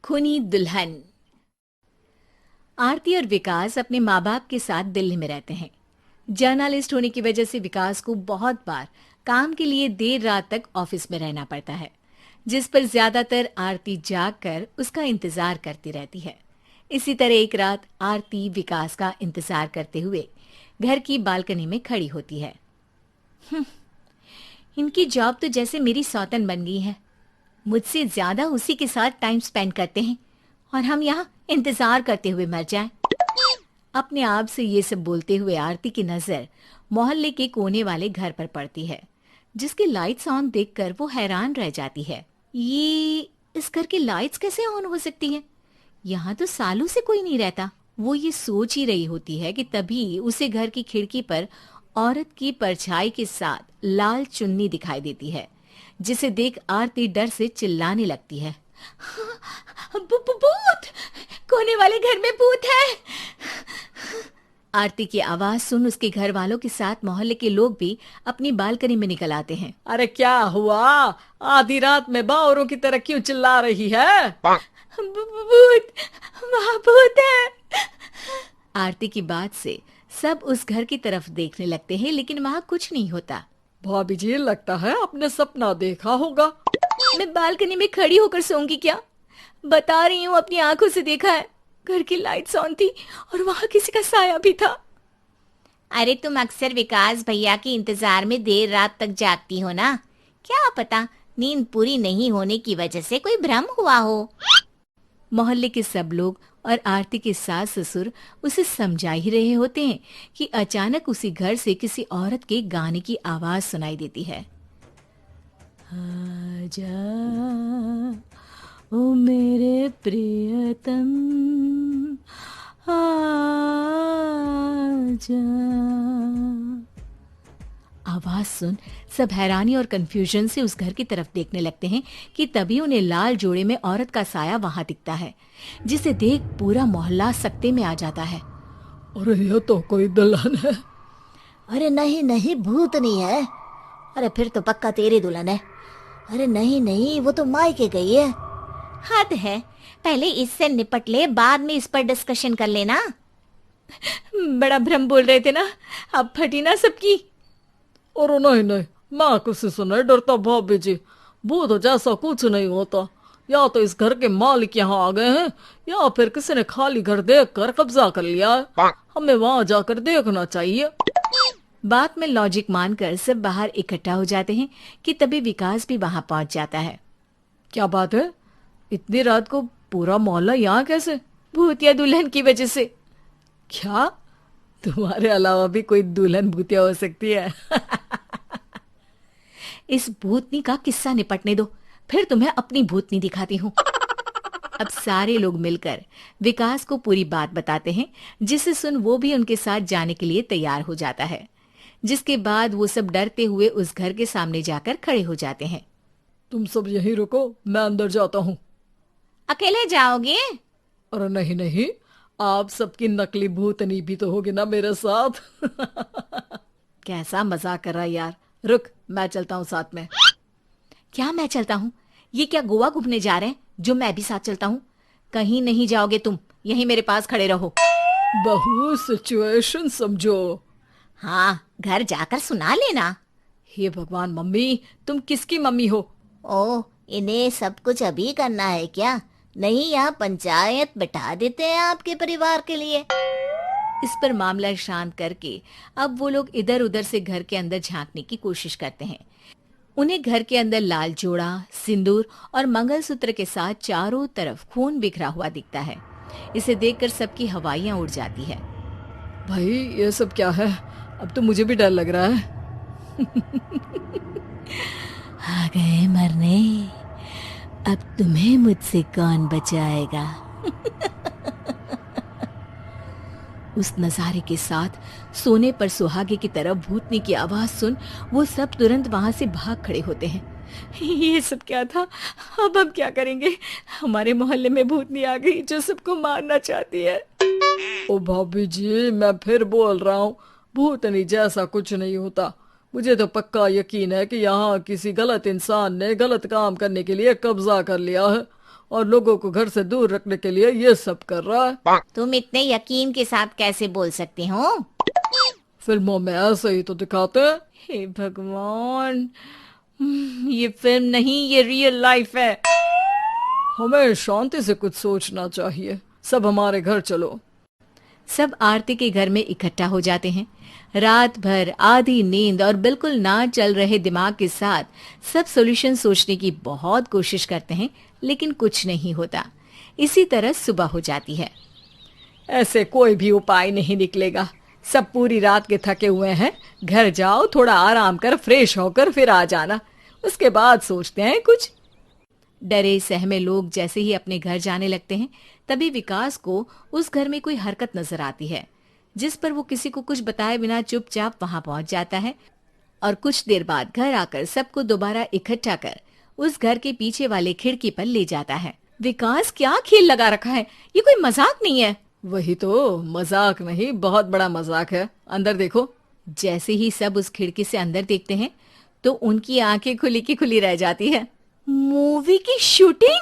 खूनी दुल्हन। आरती और विकास अपने माँ बाप के साथ दिल्ली में रहते हैं। जर्नलिस्ट होने की वजह से विकास को बहुत बार काम के लिए देर रात तक ऑफिस में रहना पड़ता है, जिस पर ज्यादातर आरती जाग कर उसका इंतजार करती रहती है। इसी तरह एक रात आरती विकास का इंतजार करते हुए घर की बालकनी में खड़ी होती है। इनकी जॉब तो जैसे मेरी सौतन बन गई है। मुझसे ज्यादा उसी के साथ टाइम स्पेंड करते हैं और हम यहाँ इंतजार करते हुए मर जाएं। अपने आप से ये सब बोलते हुए आरती की नजर मोहल्ले के कोने वाले घर पर पड़ती है, जिसकी लाइट्स ऑन देखकर वो हैरान रह जाती है। ये इस घर की लाइट्स कैसे ऑन हो सकती हैं? यहाँ तो सालों से कोई नहीं रहता। वो ये सोच ही रही होती है कि तभी उसे घर की खिड़की पर औरत की परछाई के साथ लाल चुन्नी दिखाई देती है, जिसे देख आरती डर से चिल्लाने लगती है। भूत! कोने वाले घर में भूत है! आरती की आवाज सुन उसके घर वालों के साथ मोहल्ले के लोग भी अपनी बालकनी में निकल आते हैं। अरे क्या हुआ? आधी रात में बावरों की तरह क्यों चिल्ला रही है? भूत! वहाँ भूत है! आरती की बात से सब उस घर की तरफ देखने लगते हैं, लेकिन वहाँ कुछ नहीं होता। भाभी जी, लगता है आपने सपना देखा होगा। मैं बालकनी में खड़ी होकर सोऊंगी क्या? बता रही हूँ, अपनी आंखों से देखा है। घर की लाइट्स ऑन थी और वहां किसी का साया भी था। अरे तुम अक्सर विकास भैया के इंतजार में देर रात तक जागती हो ना? क्या पता नींद पूरी नहीं होने की वजह से कोई भ्रम हुआ हो। मोहल्ले के सब लोग और आरती के सास ससुर उसे समझा ही रहे होते हैं कि अचानक उसी घर से किसी औरत के गाने की आवाज सुनाई देती है। आजा ओ मेरे प्रियतम, आजा। आवाज सुन सब हैरानी और कंफ्यूजन से उस घर की तरफ देखने लगते हैं कि तभी उन्हें लाल जोड़े में औरत का साया वहां दिखता है, जिसे देख पूरा मोहल्ला सकते में आ जाता है। अरे ये तो कोई दुल्हन है। अरे नहीं नहीं, भूत नहीं है। अरे फिर तो पक्का तेरी दुल्हन है। अरे नहीं नहीं, वो तो मायके गई है। हद है, पहले इससे निपट ले, बाद में इस पर डिस्कशन कर लेना। बड़ा भ्रम बोल रहे थे ना, अब फटी ना सबकी। और नहीं नहीं, मैं किसी से नहीं डरता भाभी जी। भूत जैसा कुछ नहीं होता। या तो इस घर के मालिक यहाँ आ गए हैं, या फिर किसी ने खाली घर देख कर कब्जा कर लिया है। हमें वहां जाकर देखना चाहिए। बात में लॉजिक मानकर सब बाहर इकट्ठा हो जाते हैं कि तभी विकास भी वहां पहुंच जाता है। क्या बात है? इतनी रात को पूरा मोहल्ला यहाँ कैसे? भूतिया दुल्हन की वजह से। क्या तुम्हारे अलावा भी कोई दुल्हन भूतिया हो सकती है? इस भूतनी का किस्सा निपटने दो, फिर तुम्हें अपनी भूतनी दिखाती हूँ। अब सारे लोग मिलकर विकास को पूरी बात बताते हैं, जिसे सुन वो भी उनके साथ जाने के लिए तैयार हो जाता है। जिसके बाद वो सब डरते हुए उस घर के सामने जाकर खड़े हो जाते हैं। तुम सब यहीं रुको, मैं अंदर जाता हूँ। अकेले जाओगे? अरे नहीं नहीं, आप सबकी नकली भूतनी भी तो होगी ना मेरे साथ। कैसा मजाक कर रहा है यार। रुक, मैं चलता हूँ साथ में। क्या मैं चलता हूँ? ये क्या गोवा घूमने जा रहे हैं जो मैं भी साथ चलता हूँ? कहीं नहीं जाओगे तुम, यहीं मेरे पास खड़े रहो। बहू सिचुएशन समझो। हाँ, घर जाकर सुना लेना। हे भगवान, मम्मी तुम किसकी मम्मी हो? ओह, इन्हें सब कुछ अभी करना है क्या? नहीं, यहाँ पंचायत बिठा देते हैं आपके परिवार के लिए। इस पर मामला शांत करके अब वो लोग इधर उधर से घर के अंदर झांकने की कोशिश करते हैं। उन्हें घर के अंदर लाल जोड़ा, सिंदूर और मंगलसूत्र के साथ चारों तरफ खून बिखरा हुआ दिखता है। इसे देखकर सबकी हवाइयां उड़ जाती है। भाई ये सब क्या है? अब तो मुझे भी डर लग रहा है। आ गए मरने, अब तुम्हें मुझसे कौन बचाएगा? उस नजारे के साथ सोने पर सुहागे की तरह भूतनी की आवाज सुन वो सब तुरंत वहां से भाग खड़े होते हैं। ये सब क्या था? अब हम क्या करेंगे? हमारे मोहल्ले में भूतनी आ गई जो सबको मारना चाहती है। ओ भाभी जी, मैं फिर बोल रहा हूँ, भूतनी जैसा कुछ नहीं होता। मुझे तो पक्का यकीन है कि यहाँ किसी गलत इंसान ने गलत काम करने के लिए कब्जा कर लिया है और लोगों को घर से दूर रखने के लिए ये सब कर रहा है। तुम इतने यकीन के साथ कैसे बोल सकते हो? फिल्मों में ऐसे ही तो दिखाते हैं। हे भगवान, ये फिल्म नहीं, ये रियल लाइफ है। हमें शांति से कुछ सोचना चाहिए। सब हमारे घर चलो। सब आरती के घर में इकट्ठा हो जाते हैं। रात भर आधी नींद और बिल्कुल ना चल रहे दिमाग के साथ सब सॉल्यूशन सोचने की बहुत कोशिश करते हैं, लेकिन कुछ नहीं होता। इसी तरह सुबह हो जाती है। ऐसे कोई भी उपाय नहीं निकलेगा। सब पूरी रात के थके हुए हैं। घर जाओ, थोड़ा आराम कर, फ्रेश होकर फिर आ जाना। उसके बाद सोचते हैं कुछ। डरे सहमे लोग जैसे ही अपने घर जाने लगते हैं, तभी विकास को उस घर में कोई हरकत नजर आती है, जिस पर वो किसी को कुछ बताए बिना चुपचाप वहां पहुंच जाता है और कुछ देर बाद घर आकर सबको दोबारा इकट्ठा कर उस घर के पीछे वाले खिड़की पर ले जाता है। विकास, क्या खेल लगा रखा है? ये कोई मजाक नहीं है। वही तो, मजाक नहीं, बहुत बड़ा मजाक है। अंदर देखो। जैसे ही सब उस खिड़की से अंदर देखते हैं तो उनकी आंखें खुली की खुली रह जाती है। मूवी की शूटिंग!